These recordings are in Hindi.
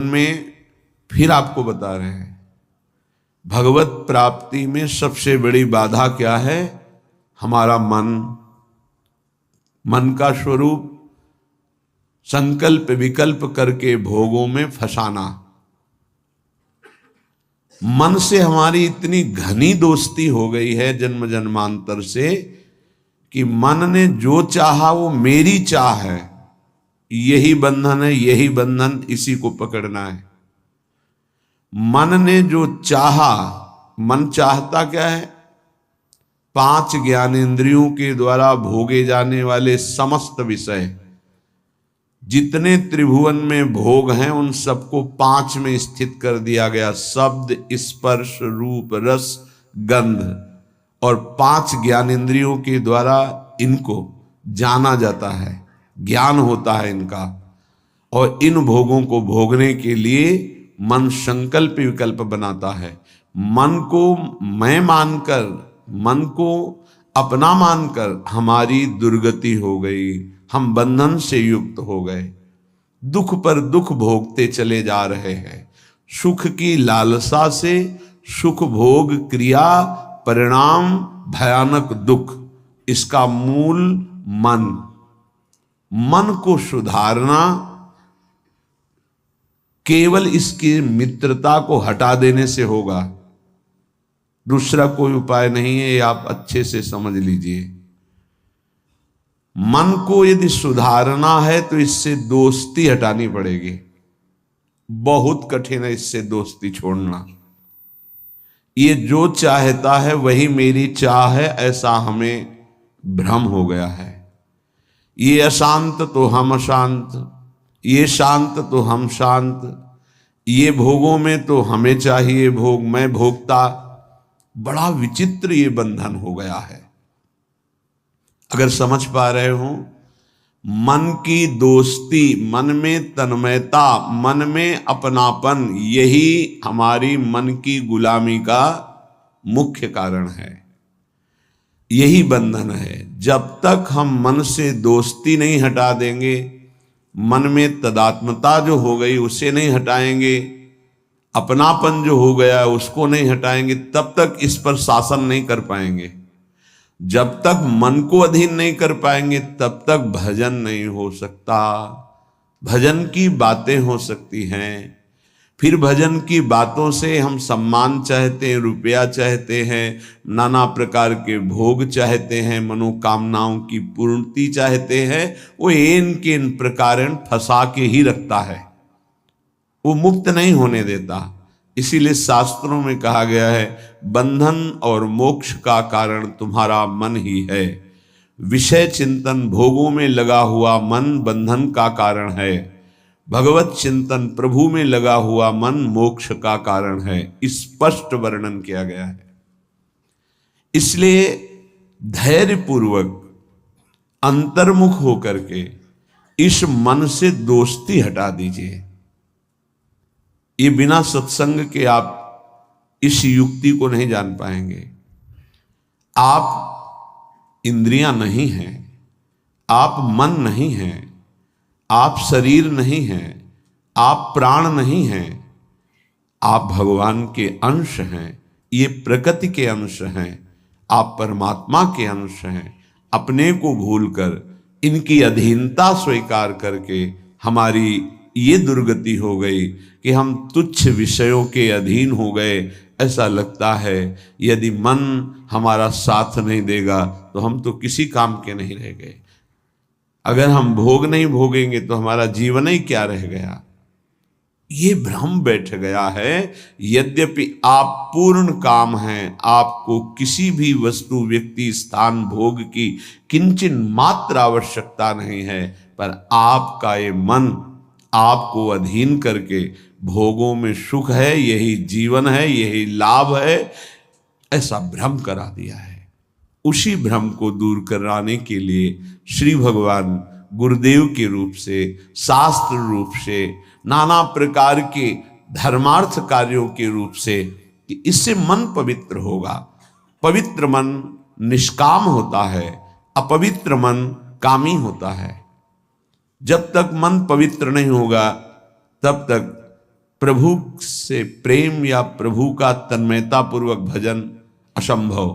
में फिर आपको बता रहे हैं, भगवत प्राप्ति में सबसे बड़ी बाधा क्या है? हमारा मन का स्वरूप संकल्प विकल्प करके भोगों में फंसाना। मन से हमारी इतनी घनी दोस्ती हो गई है जन्म जन्मांतर से कि मन ने जो चाहा वो मेरी चाह है, यही बंधन है, यही बंधन, इसी को पकड़ना है। मन ने जो चाहा, मन चाहता क्या है? 5 ज्ञानेंद्रियों के द्वारा भोगे जाने वाले समस्त विषय, जितने त्रिभुवन में भोग हैं उन सबको 5 में स्थित कर दिया गया। शब्द, स्पर्श, रूप, रस, गंध, और 5 ज्ञानेंद्रियों के द्वारा इनको जाना जाता है, ज्ञान होता है इनका। और इन भोगों को भोगने के लिए मन संकल्प विकल्प बनाता है। मन को मैं मानकर, मन को अपना मानकर हमारी दुर्गति हो गई, हम बंधन से युक्त हो गए, दुख पर दुख भोगते चले जा रहे हैं। सुख की लालसा से सुख भोग क्रिया परिणाम भयानक दुख, इसका मूल मन को सुधारना केवल इसकी मित्रता को हटा देने से होगा, दूसरा कोई उपाय नहीं है। ये आप अच्छे से समझ लीजिए। मन को यदि सुधारना है तो इससे दोस्ती हटानी पड़ेगी। बहुत कठिन है इससे दोस्ती छोड़ना। ये जो चाहता है वही मेरी चाह है, ऐसा हमें भ्रम हो गया है। ये अशांत तो हम अशांत, ये शांत तो हम शांत, ये भोगों में तो हमें चाहिए भोग, मैं भोगता। बड़ा विचित्र ये बंधन हो गया है। अगर समझ पा रहे हो, मन की दोस्ती, मन में तन्मयता, मन में अपनापन, यही हमारी मन की गुलामी का मुख्य कारण है, यही बंधन है। जब तक हम मन से दोस्ती नहीं हटा देंगे, मन में तदात्मता जो हो गई उसे नहीं हटाएंगे, अपनापन जो हो गया उसको नहीं हटाएंगे, तब तक इस पर शासन नहीं कर पाएंगे। जब तक मन को अधीन नहीं कर पाएंगे तब तक भजन नहीं हो सकता। भजन की बातें हो सकती हैं, फिर भजन की बातों से हम सम्मान चाहते हैं, रुपया चाहते हैं, नाना प्रकार के भोग चाहते हैं, मनोकामनाओं की पूर्ति चाहते हैं। वो इन के इन प्रकार फंसा के ही रखता है, वो मुक्त नहीं होने देता। इसीलिए शास्त्रों में कहा गया है, बंधन और मोक्ष का कारण तुम्हारा मन ही है। विषय चिंतन भोगों में लगा हुआ मन बंधन का कारण है, भगवत चिंतन प्रभु में लगा हुआ मन मोक्ष का कारण है। स्पष्ट वर्णन किया गया है। इसलिए धैर्यपूर्वक अंतर्मुख होकर के इस मन से दोस्ती हटा दीजिए। ये बिना सत्संग के आप इस युक्ति को नहीं जान पाएंगे। आप इंद्रियां नहीं हैं, आप मन नहीं हैं, आप शरीर नहीं हैं, आप प्राण नहीं हैं, आप भगवान के अंश हैं, ये प्रकृति के अंश हैं, आप परमात्मा के अंश हैं। अपने को भूलकर इनकी अधीनता स्वीकार करके हमारी ये दुर्गति हो गई कि हम तुच्छ विषयों के अधीन हो गए। ऐसा लगता है यदि मन हमारा साथ नहीं देगा तो हम तो किसी काम के नहीं रह गए। अगर हम भोग नहीं भोगेंगे तो हमारा जीवन ही क्या रह गया। ये भ्रम बैठ गया है। यद्यपि आप पूर्ण काम हैं, आपको किसी भी वस्तु व्यक्ति स्थान भोग की किंचन मात्र आवश्यकता नहीं है, पर आपका ये मन आपको अधीन करके भोगों में सुख है, यही जीवन है, यही लाभ है, ऐसा भ्रम करा दिया है। उसी भ्रम को दूर कराने के लिए श्री भगवान गुरुदेव के रूप से, शास्त्र रूप से, नाना प्रकार के धर्मार्थ कार्यों के रूप से, कि इससे मन पवित्र होगा। पवित्र मन निष्काम होता है, अपवित्र मन कामी होता है। जब तक मन पवित्र नहीं होगा तब तक प्रभु से प्रेम या प्रभु का तन्मयता पूर्वक भजन असंभव।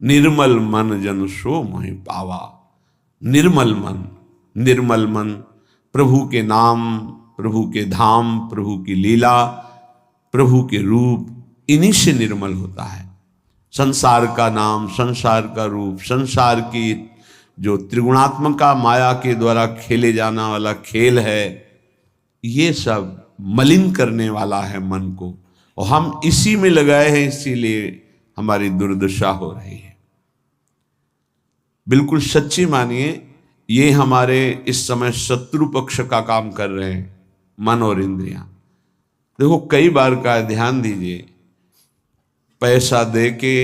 निर्मल मन जन सो मोहि पावा। निर्मल मन, निर्मल मन, प्रभु के नाम, प्रभु के धाम, प्रभु की लीला, प्रभु के रूप, इन्हीं से निर्मल होता है। संसार का नाम, संसार का रूप, संसार की जो त्रिगुणात्मका माया के द्वारा खेले जाना वाला खेल है, ये सब मलिन करने वाला है मन को, और हम इसी में लगाए हैं, इसीलिए हमारी दुर्दशा हो रही है। बिल्कुल सच्ची मानिए, ये हमारे इस समय शत्रु पक्ष का काम कर रहे हैं, मन और इंद्रियां। देखो, कई बार का ध्यान दीजिए, पैसा दे के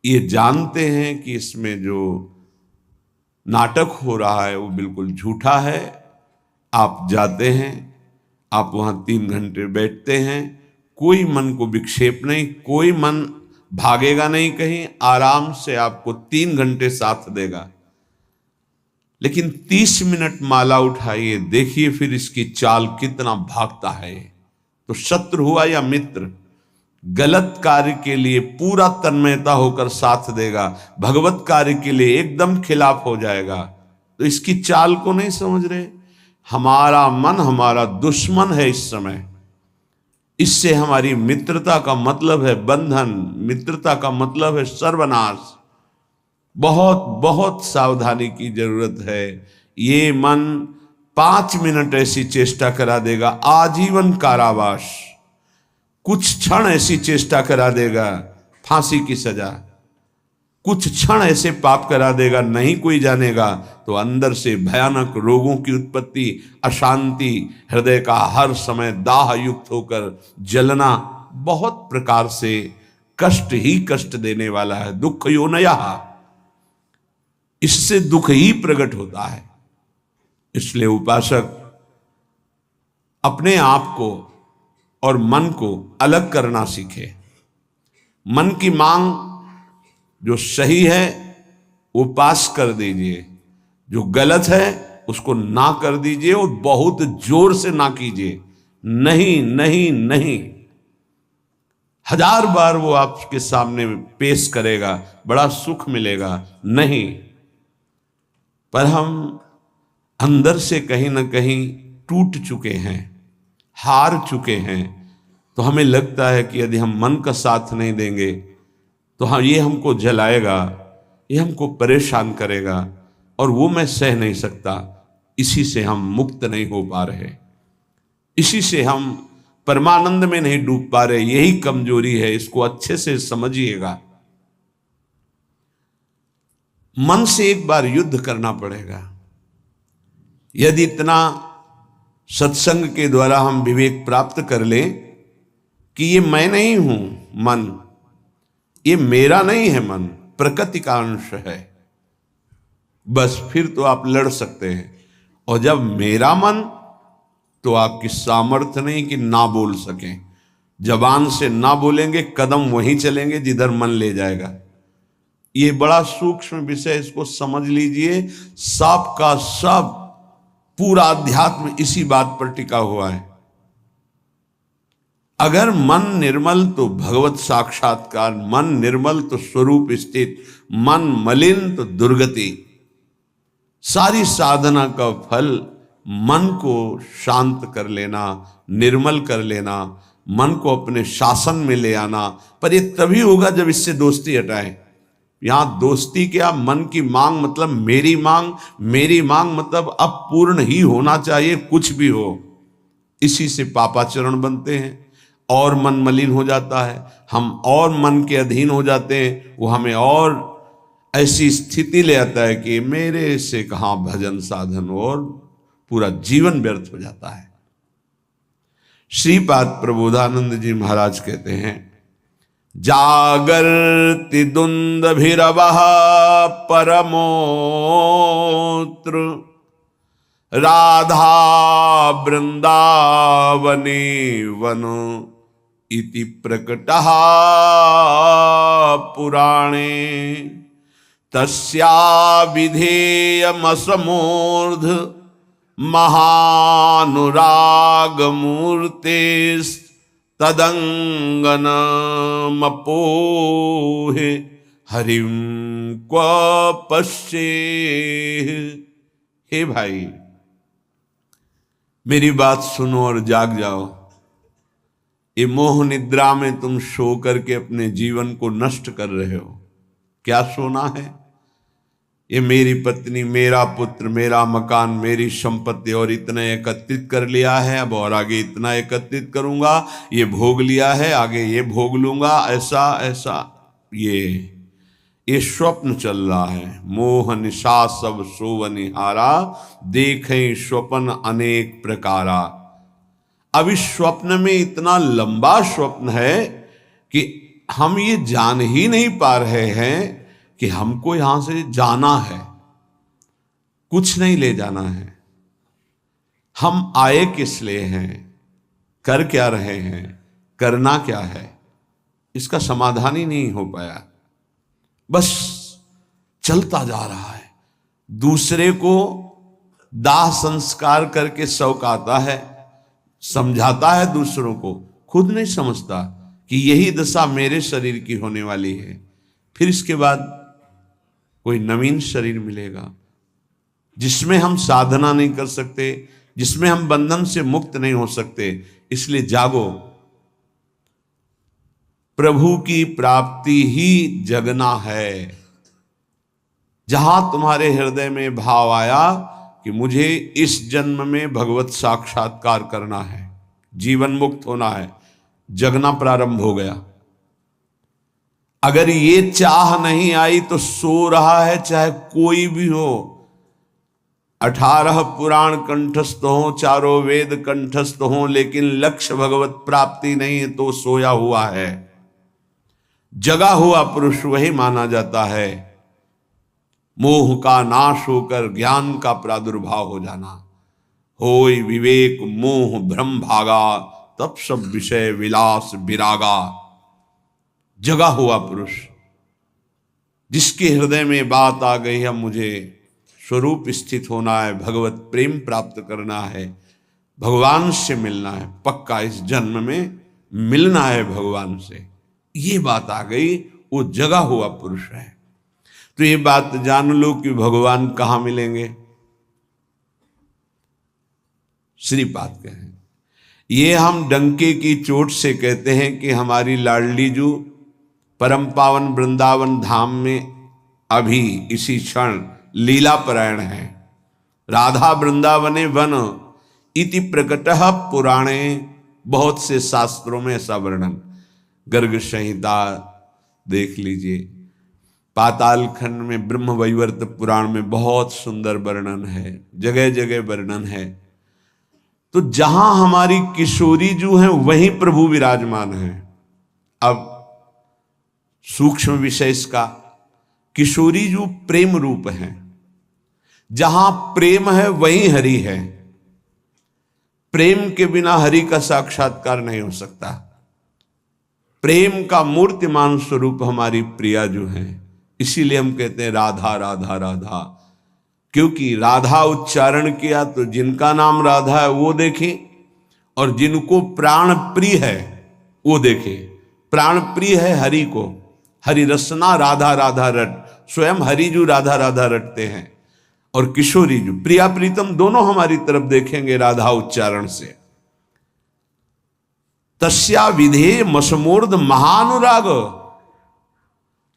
ये जानते हैं कि इसमें जो नाटक हो रहा है वो बिल्कुल झूठा है। आप जाते हैं, आप वहां 3 घंटे बैठते हैं, कोई मन को विक्षेप नहीं, कोई मन भागेगा नहीं कहीं, आराम से आपको 3 घंटे साथ देगा। लेकिन 30 मिनट माला उठाइए, देखिए फिर इसकी चाल कितना भागता है। तो शत्रु हुआ या मित्र, गलत कार्य के लिए पूरा तन्मयता होकर साथ देगा, भगवत कार्य के लिए एकदम खिलाफ हो जाएगा। तो इसकी चाल को नहीं समझ रहे। हमारा मन हमारा दुश्मन है इस समय। इससे हमारी मित्रता का मतलब है बंधन, मित्रता का मतलब है सर्वनाश। बहुत बहुत सावधानी की जरूरत है। ये मन 5 मिनट ऐसी चेष्टा करा देगा, आजीवन कारावास। कुछ क्षण ऐसी चेष्टा करा देगा, फांसी की सजा। कुछ क्षण ऐसे पाप करा देगा, नहीं कोई जानेगा, तो अंदर से भयानक रोगों की उत्पत्ति, अशांति, हृदय का हर समय दाह युक्त होकर जलना, बहुत प्रकार से कष्ट ही कष्ट देने वाला है। दुख योनयः, इससे दुख ही प्रकट होता है। इसलिए उपासक अपने आप को और मन को अलग करना सीखे। मन की मांग जो सही है वो पास कर दीजिए, जो गलत है उसको ना कर दीजिए, और बहुत जोर से ना कीजिए। नहीं नहीं नहीं, 1000 बार वो आपके सामने पेश करेगा, बड़ा सुख मिलेगा, नहीं। पर हम अंदर से कहीं ना कहीं टूट चुके हैं, हार चुके हैं। तो हमें लगता है कि यदि हम मन का साथ नहीं देंगे तो हाँ, ये हमको जलाएगा, ये हमको परेशान करेगा, और वो मैं सह नहीं सकता। इसी से हम मुक्त नहीं हो पा रहे, इसी से हम परमानंद में नहीं डूब पा रहे। यही कमजोरी है, इसको अच्छे से समझिएगा। मन से एक बार युद्ध करना पड़ेगा। यदि इतना सत्संग के द्वारा हम विवेक प्राप्त कर लें कि ये मैं नहीं हूं, मन ये मेरा नहीं है, मन प्रकृति का अंश है, बस फिर तो आप लड़ सकते हैं। और जब मेरा मन, तो आपकी सामर्थ्य नहीं कि ना बोल सकें। जबान से ना बोलेंगे, कदम वहीं चलेंगे जिधर मन ले जाएगा। ये बड़ा सूक्ष्म विषय, इसको समझ लीजिए। सब का सब पूरा अध्यात्म इसी बात पर टिका हुआ है। अगर मन निर्मल तो भगवत साक्षात्कार, मन निर्मल तो स्वरूप स्थित, मन मलिन तो दुर्गति। सारी साधना का फल मन को शांत कर लेना, निर्मल कर लेना, मन को अपने शासन में ले आना। पर ये तभी होगा जब इससे दोस्ती हटाएं। यहां दोस्ती क्या, मन की मांग मतलब मेरी मांग, मेरी मांग मतलब अब पूर्ण ही होना चाहिए, कुछ भी हो। इसी से पापाचरण बनते हैं और मन मलिन हो जाता है, हम और मन के अधीन हो जाते हैं। वो हमें और ऐसी स्थिति ले आता है कि मेरे से कहां भजन साधन हो, और पूरा जीवन व्यर्थ हो जाता है। श्रीपाद प्रबोधानंद जी महाराज कहते हैं, जागर्ति दुंदभिरवः परमोत्र राधा वृंदावने वन इति प्रकटः पुराणे तस्या विधेयमसमूर्ध महानुराग मूर्ते तदंगन मपोहे हरिम क्व पश्ये। हे भाई, मेरी बात सुनो और जाग जाओ। ये मोह निद्रा में तुम सो करके अपने जीवन को नष्ट कर रहे हो। क्या सोना है? ये मेरी पत्नी, मेरा पुत्र, मेरा मकान, मेरी संपत्ति और इतना एकत्रित कर लिया है, अब और आगे इतना एकत्रित करूंगा, ये भोग लिया है, आगे ये भोग लूंगा, ऐसा ऐसा। ये स्वप्न चल रहा है। मोह निशा सब सोवनिहारा, देखें स्वप्न अनेक प्रकारा। अब इस स्वप्न में इतना लंबा स्वप्न है कि हम ये जान ही नहीं पा रहे हैं कि हमको यहां से जाना है, कुछ नहीं ले जाना है। हम आए किस लिए हैं, कर क्या रहे हैं, करना क्या है, इसका समाधान ही नहीं हो पाया। बस चलता जा रहा है। दूसरे को दाह संस्कार करके शौक आता है, समझाता है दूसरों को, खुद नहीं समझता कि यही दशा मेरे शरीर की होने वाली है। फिर इसके बाद कोई नवीन शरीर मिलेगा जिसमें हम साधना नहीं कर सकते, जिसमें हम बंधन से मुक्त नहीं हो सकते। इसलिए जागो, प्रभु की प्राप्ति ही जगना है। जहां तुम्हारे हृदय में भाव आया कि मुझे इस जन्म में भगवत साक्षात्कार करना है, जीवन मुक्त होना है, जगना प्रारंभ हो गया। अगर ये चाह नहीं आई तो सो रहा है, चाहे कोई भी हो। 18 पुराण कंठस्थ हो, चारों वेद कंठस्थ हो, लेकिन लक्ष्य भगवत प्राप्ति नहीं है तो सोया हुआ है। जगा हुआ पुरुष वही माना जाता है। मोह का नाश होकर ज्ञान का प्रादुर्भाव हो जाना। होय विवेक मोह भ्रम भागा, तब सब विषय विलास विरागा। जगा हुआ पुरुष जिसके हृदय में बात आ गई है, मुझे स्वरूप स्थित होना है, भगवत प्रेम प्राप्त करना है, भगवान से मिलना है, पक्का इस जन्म में मिलना है भगवान से, ये बात आ गई, वो जगा हुआ पुरुष है। तो ये बात जान लो कि भगवान कहाँ मिलेंगे। श्रीपाद कहें, ये हम डंके की चोट से कहते हैं कि हमारी लाडली जू परम पावन वृंदावन धाम में अभी इसी क्षण लीला परायण है। राधा वृंदावने वन इति प्रकटः पुराणे, बहुत से शास्त्रों में ऐसा वर्णन, गर्ग संहिता देख लीजिए, पाताल खंड में ब्रह्म वैवर्त पुराण में बहुत सुंदर वर्णन है, जगह जगह वर्णन है। तो जहां हमारी किशोरी जो है वहीं प्रभु विराजमान है। अब सूक्ष्म विषय इसका, किशोरी जो प्रेम रूप है, जहां प्रेम है वहीं हरि है। प्रेम के बिना हरि का साक्षात्कार नहीं हो सकता। प्रेम का मूर्तिमान स्वरूप हमारी प्रिया जो है, इसीलिए हम कहते हैं राधा राधा राधा, क्योंकि राधा उच्चारण किया तो जिनका नाम राधा है वो देखे, और जिनको प्राण प्रिय है वो देखे। प्राण प्रिय है हरि को, हरि रसना राधा राधा रट, स्वयं हरि जो राधा राधा रटते हैं, और किशोरी जो प्रिया प्रीतम दोनों हमारी तरफ देखेंगे राधा उच्चारण से। तस्या विधेय मसमूर्ध महानुराग,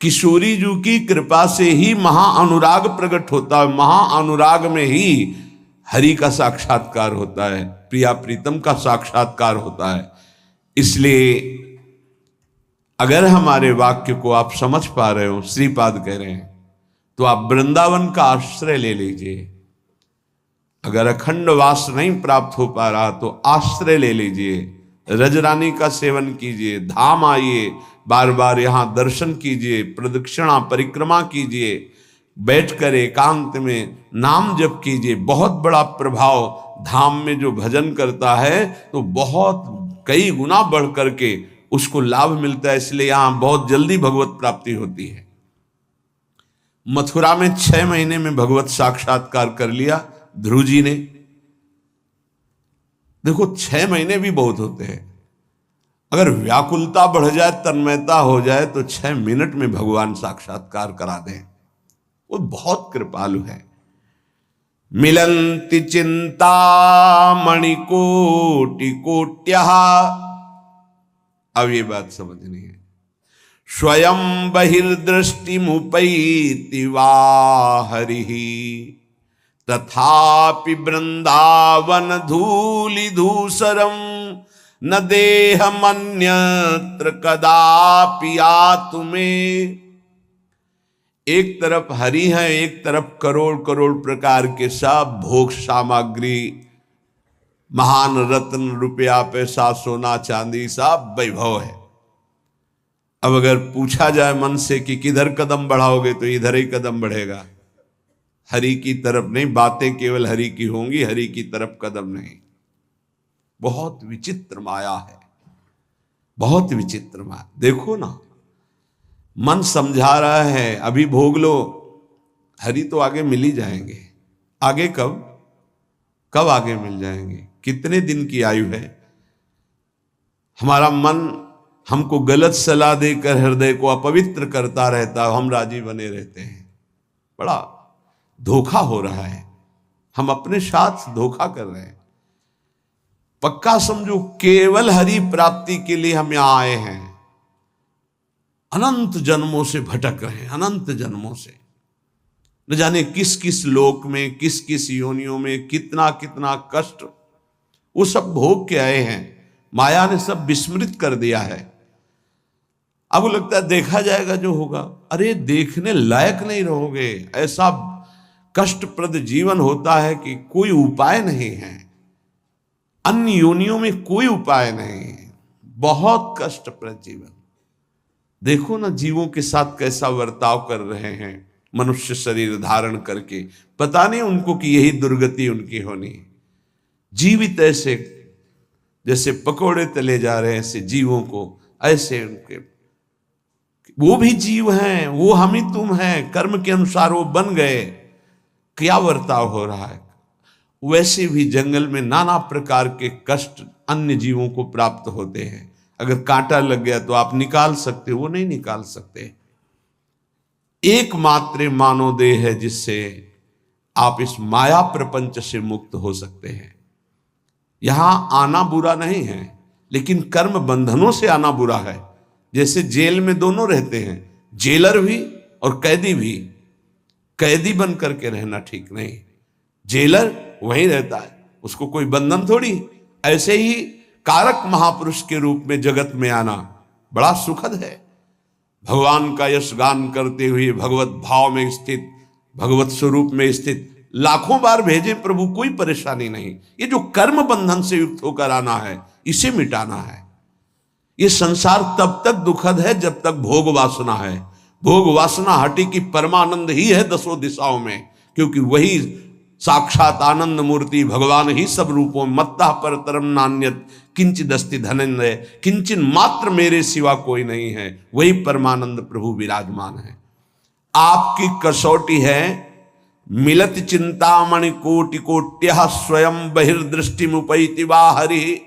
किशोरी जी की कृपा से ही महाअनुराग प्रकट होता है। महाअनुराग में ही हरि का साक्षात्कार होता है, प्रिया प्रीतम का साक्षात्कार होता है। इसलिए अगर हमारे वाक्य को आप समझ पा रहे हो, श्रीपाद कह रहे हैं, तो आप वृंदावन का आश्रय ले लीजिए। अगर अखंड वास नहीं प्राप्त हो पा रहा तो आश्रय ले लीजिए, रजरानी का सेवन कीजिए, धाम आइए, बार बार यहाँ दर्शन कीजिए, प्रदक्षिणा परिक्रमा कीजिए, बैठकर एकांत में नाम जप कीजिए। बहुत बड़ा प्रभाव धाम में जो भजन करता है तो बहुत कई गुना बढ़ करके उसको लाभ मिलता है। इसलिए यहाँ बहुत जल्दी भगवत प्राप्ति होती है। मथुरा में 6 महीने में भगवत साक्षात्कार कर लिया ध्रुव जी ने, देखो 6 महीने भी बहुत होते हैं। अगर व्याकुलता बढ़ जाए, तन्मयता हो जाए, तो 6 मिनट में भगवान साक्षात्कार करा दें। वो बहुत कृपालु है। मिलंति चिंता मणिकोटि कोट्यः, अब ये बात समझनी है। स्वयं बहिर्दृष्टिमुपैति वा हरिः, तथापि वृंदावन धूलि धूसरम न देहमन्यत्र कदापि आतुमे। एक तरफ हरि है, एक तरफ करोड़ करोड़ प्रकार के सब भोग सामग्री, महान रत्न, रुपया, पैसा, सोना, चांदी, सब वैभव है। अब अगर पूछा जाए मन से कि किधर कदम बढ़ाओगे, तो इधर ही कदम बढ़ेगा, हरि की तरफ नहीं। बातें केवल हरि की होंगी, हरि की तरफ कदम नहीं। बहुत विचित्र माया है, बहुत विचित्र माया। देखो ना, मन समझा रहा है अभी भोग लो, हरि तो आगे मिल ही जाएंगे। आगे कब कब आगे मिल जाएंगे? कितने दिन की आयु है? हमारा मन हमको गलत सलाह देकर हृदय को अपवित्र करता रहता है, हम राजी बने रहते हैं। बड़ा धोखा हो रहा है, हम अपने साथ धोखा कर रहे हैं। पक्का समझो, केवल हरि प्राप्ति के लिए हम यहां आए हैं। अनंत जन्मों से भटक रहे हैं, अनंत जन्मों से, न जाने किस किस लोक में, किस किस योनियों में कितना कितना कष्ट, वो सब भोग के आए हैं। माया ने सब विस्मृत कर दिया है। अब लगता है देखा जाएगा जो होगा। अरे देखने लायक नहीं रहोगे। ऐसा कष्टप्रद जीवन होता है कि कोई उपाय नहीं है। अन्य योनियों में कोई उपाय नहीं है। बहुत कष्टप्रद जीवन। देखो ना जीवों के साथ कैसा बर्ताव कर रहे हैं मनुष्य शरीर धारण करके। पता नहीं उनको कि यही दुर्गति उनकी होनी है। जीवित ऐसे जैसे पकोड़े तले जा रहे हैं, ऐसे जीवों को, ऐसे उनके, वो भी जीव हैं, वो हम ही तुम हैं, कर्म के अनुसार वो बन गए। क्या बर्ताव हो रहा है? वैसे भी जंगल में नाना प्रकार के कष्ट अन्य जीवों को प्राप्त होते हैं। अगर कांटा लग गया तो आप निकाल सकते हो, वो नहीं निकाल सकते। एकमात्र मानव देह है जिससे आप इस माया प्रपंच से मुक्त हो सकते हैं। यहां आना बुरा नहीं है, लेकिन कर्म बंधनों से आना बुरा है। जैसे जेल में दोनों रहते हैं, जेलर भी और कैदी भी। कैदी बन करके रहना ठीक नहीं, जेलर वहीं रहता है, उसको कोई बंधन थोड़ी। ऐसे ही कारक महापुरुष के रूप में जगत में आना बड़ा सुखद है। भगवान का यश गान करते हुए भगवत भाव में स्थित, भगवत स्वरूप में स्थित लाखों बार भेजे प्रभु, कोई परेशानी नहीं। ये जो कर्म बंधन से युक्त होकर आना है, इसे मिटाना है। ये संसार तब तक दुखद है जब तक भोग वासना है। भोग वासना हटी की परमानंद ही है दसों दिशाओं में, क्योंकि वही साक्षात आनंद मूर्ति भगवान ही सब रूपों मत्ता पर तरम नान्यत किंचिदस्ति धनंजय, किंचन मात्र मेरे सिवा कोई नहीं है। वही परमानंद प्रभु विराजमान है। आपकी कसौटी है मिलत चिंतामणि कोटि कोट्यः स्वयं बहिर्दृष्टि मुपैति वा हरि।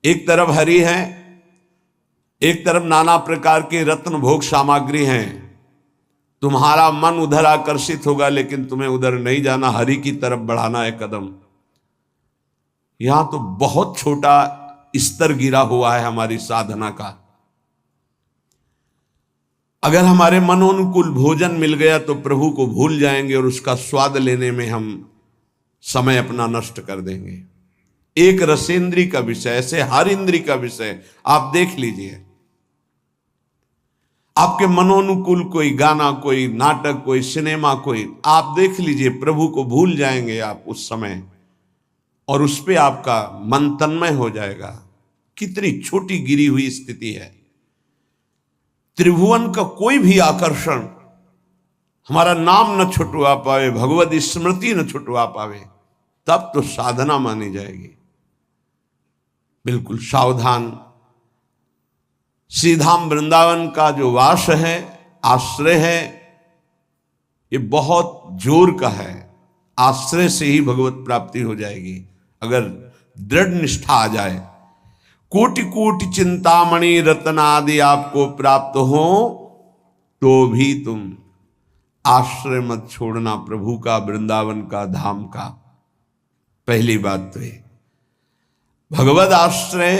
एक तरफ हरि है, एक तरफ नाना प्रकार के रत्न भोग सामग्री हैं। तुम्हारा मन उधर आकर्षित होगा, लेकिन तुम्हें उधर नहीं जाना, हरि की तरफ बढ़ाना है कदम। यहां तो बहुत छोटा स्तर गिरा हुआ है हमारी साधना का। अगर हमारे मनोनुकूल भोजन मिल गया तो प्रभु को भूल जाएंगे और उसका स्वाद लेने में हम समय अपना नष्ट कर देंगे। एक रसेंद्री का विषय, ऐसे हर इंद्री का विषय आप देख लीजिए। आपके मनोनुकूल कोई गाना, कोई नाटक, कोई सिनेमा, कोई आप देख लीजिए, प्रभु को भूल जाएंगे आप उस समय, और उस पे आपका मन तन्मय हो जाएगा। कितनी छोटी गिरी हुई स्थिति है। त्रिभुवन का कोई भी आकर्षण हमारा नाम न छुटवा पावे, भगवत स्मृति न छुटवा पावे, तब तो साधना मानी जाएगी। बिल्कुल सावधान। श्रीधाम वृंदावन का जो वास है, आश्रय है, ये बहुत जोर का है। आश्रय से ही भगवत प्राप्ति हो जाएगी। अगर दृढ़ निष्ठा आ जाए, कोटि कोटि चिंतामणि रत्न आदि आपको प्राप्त हो, तो भी तुम आश्रय मत छोड़ना प्रभु का, वृंदावन का, धाम का। पहली बात तो ये भगवद आश्रय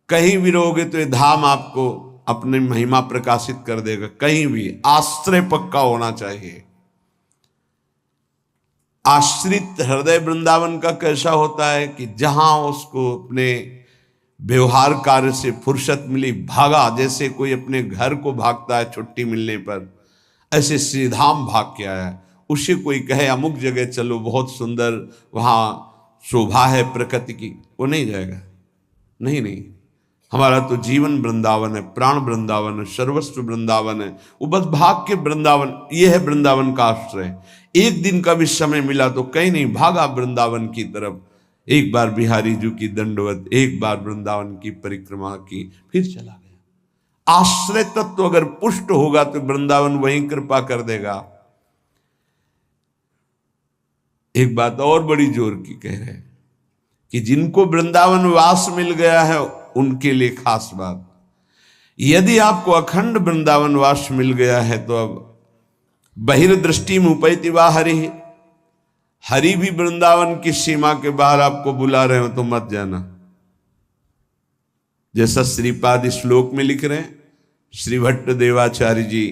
कहीं भी रहोगे तो ये धाम आपको अपनी महिमा प्रकाशित कर देगा। कहीं भी आश्रय पक्का होना चाहिए। आश्रित हृदय वृंदावन का कैसा होता है कि जहां उसको अपने व्यवहार कार्य से फुर्सत मिली भागा, जैसे कोई अपने घर को भागता है छुट्टी मिलने पर, ऐसे श्रीधाम भाग के आया। उसे कोई कहे अमुक जगह चलो बहुत सुंदर वहां शोभा है प्रकृति की, वो नहीं जाएगा। नहीं, हमारा तो जीवन वृंदावन है, प्राण वृंदावन है, सर्वस्व वृंदावन है। वो बस भाग के वृंदावन, ये है वृंदावन का आश्रय। एक दिन का भी समय मिला तो कहीं नहीं, भागा वृंदावन की तरफ। एक बार बिहारी जी की दंडवत, एक बार वृंदावन की परिक्रमा की, फिर चला गया। आश्रय तत्व अगर पुष्ट होगा तो वृंदावन वहीं कृपा कर देगा। एक बात और बड़ी जोर की कह रहे हैं कि जिनको वृंदावन वास मिल गया है उनके लिए खास बात। यदि आपको अखंड वृंदावन वास मिल गया है तो अब बहिर्दृष्टि मुपैति वा हरि, हरि भी वृंदावन की सीमा के बाहर आपको बुला रहे हो तो मत जाना। जैसा श्रीपाद श्लोक में लिख रहे हैं, श्री भट्ट देवाचार्य जी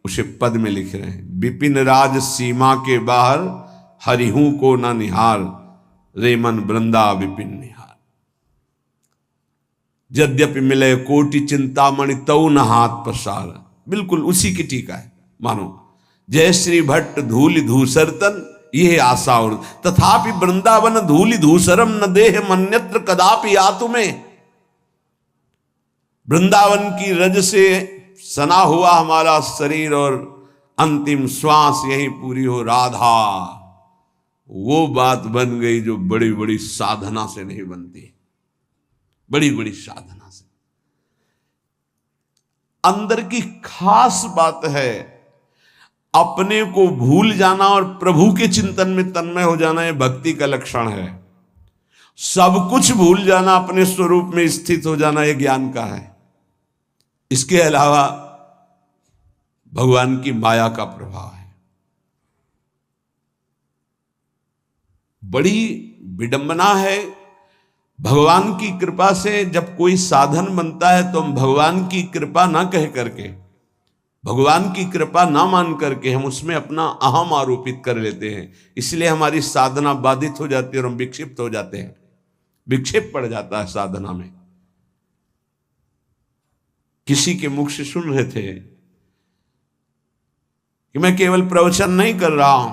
उसे पद में लिख रहे हैं, विपिन राज सीमा के बाहर हरिहू को न निहार, रे मन वृंदा विपिन निहार। यद्यपि मिले कोटि चिंतामणि तऊ न हाथ पसार। बिल्कुल उसी की टीका है मानो। जय श्री भट्ट धूलि धूसरतन यह आशा और, तथापि वृंदावन धूलि धूसरम न देह मन्यत्र कदापि आतु में। वृंदावन की रज से सना हुआ हमारा शरीर और अंतिम श्वास यही पूरी हो राधा, वो बात बन गई जो बड़ी बड़ी साधना से नहीं बनती, बड़ी बड़ी साधना से। अंदर की खास बात है अपने को भूल जाना और प्रभु के चिंतन में तन्मय हो जाना, यह भक्ति का लक्षण है। सब कुछ भूल जाना, अपने स्वरूप में स्थित हो जाना, यह ज्ञान का है। इसके अलावा भगवान की माया का प्रभाव है। बड़ी विडंबना है, भगवान की कृपा से जब कोई साधन बनता है तो हम भगवान की कृपा ना कह करके, भगवान की कृपा ना मान करके हम उसमें अपना अहम आरोपित कर लेते हैं। इसलिए हमारी साधना बाधित हो जाती है और हम विक्षिप्त हो जाते हैं, विक्षेप पड़ जाता है साधना में। किसी के मुख से सुन रहे थे कि मैं केवल प्रवचन नहीं कर रहा हूं,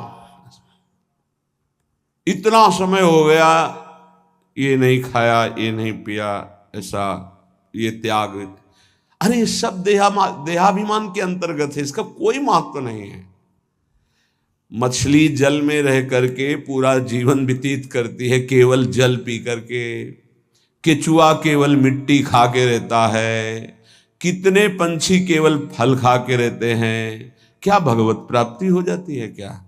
इतना समय हो गया ये नहीं खाया, ये नहीं पिया, ऐसा ये त्याग। अरे ये सब देहाभिमान के अंतर्गत है, इसका कोई महत्व नहीं है। मछली जल में रह करके पूरा जीवन व्यतीत करती है केवल जल पी करके, केचुआ केवल मिट्टी खा के रहता है, कितने पंछी केवल फल खा के रहते हैं। क्या भगवत प्राप्ति हो जाती है क्या?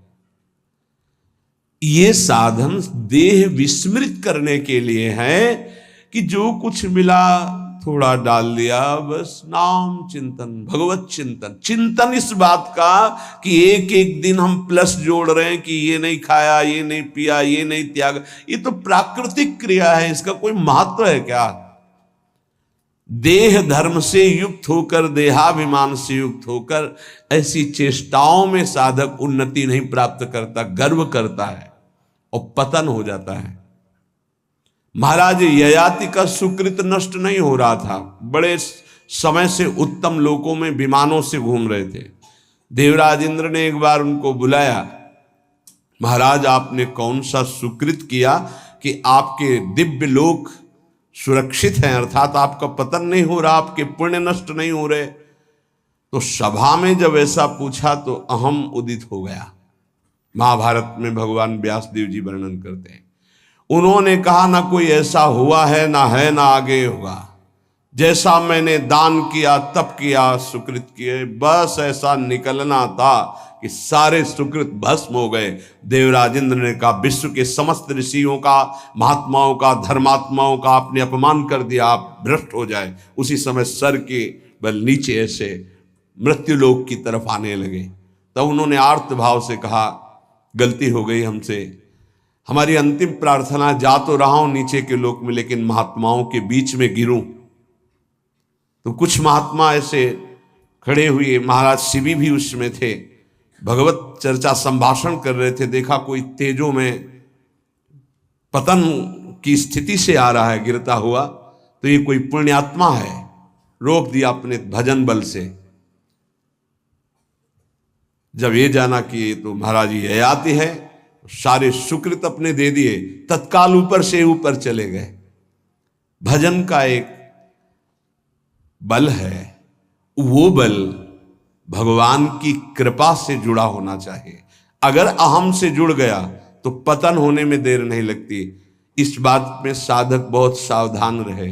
ये साधन देह विस्मृत करने के लिए है कि जो कुछ मिला थोड़ा डाल दिया, बस नाम चिंतन, भगवत चिंतन। चिंतन इस बात का कि एक एक दिन हम प्लस जोड़ रहे हैं कि ये नहीं खाया, ये नहीं पिया, ये नहीं त्याग, ये तो प्राकृतिक क्रिया है, इसका कोई महत्व है क्या? देह धर्म से युक्त होकर, देहाभिमान से युक्त होकर ऐसी चेष्टाओं में साधक उन्नति नहीं प्राप्त करता, गर्व करता है और पतन हो जाता है। महाराज ययाति का सुकृत नष्ट नहीं हो रहा था, बड़े समय से उत्तम लोकों में विमानों से घूम रहे थे। देवराज इंद्र ने एक बार उनको बुलाया, महाराज आपने कौन सा सुकृत किया कि आपके दिव्य लोक सुरक्षित हैं, अर्थात आपका पतन नहीं हो रहा, आपके पुण्य नष्ट नहीं हो रहे। तो सभा में जब ऐसा पूछा तो अहम उदित हो गया। महाभारत में भगवान व्यासदेव जी वर्णन करते हैं, उन्होंने कहा ना कोई ऐसा हुआ है, ना आगे होगा। जैसा मैंने दान किया, तप किया, सुकृत किए, बस ऐसा निकलना था कि सारे सुकृत भस्म हो गए। देवराज इंद्र ने कहा विश्व के समस्त ऋषियों का, महात्माओं का, धर्मात्माओं का आपने अपमान कर दिया, आप भ्रष्ट हो जाए। उसी समय सर के बल नीचे ऐसे मृत्युलोक की तरफ आने लगे। तब उन्होंने आर्त भाव से कहा गलती हो गई हमसे, हमारी अंतिम प्रार्थना, जा तो रहा हूं नीचे के लोक में लेकिन महात्माओं के बीच में गिरूं। तो कुछ महात्मा ऐसे खड़े हुए, महाराज शिवी भी उसमें थे, भगवत चर्चा संभाषण कर रहे थे। देखा कोई तेजों में पतन की स्थिति से आ रहा है गिरता हुआ, तो ये कोई पुण्यात्मा है, रोक दिया अपने भजन बल से। जब ये जाना कि ये तो महाराज ये आती है, सारे सुकृत अपने दे दिए, तत्काल ऊपर से ऊपर चले गए। भजन का एक बल है, वो बल भगवान की कृपा से जुड़ा होना चाहिए। अगर अहम से जुड़ गया तो पतन होने में देर नहीं लगती। इस बात में साधक बहुत सावधान रहे।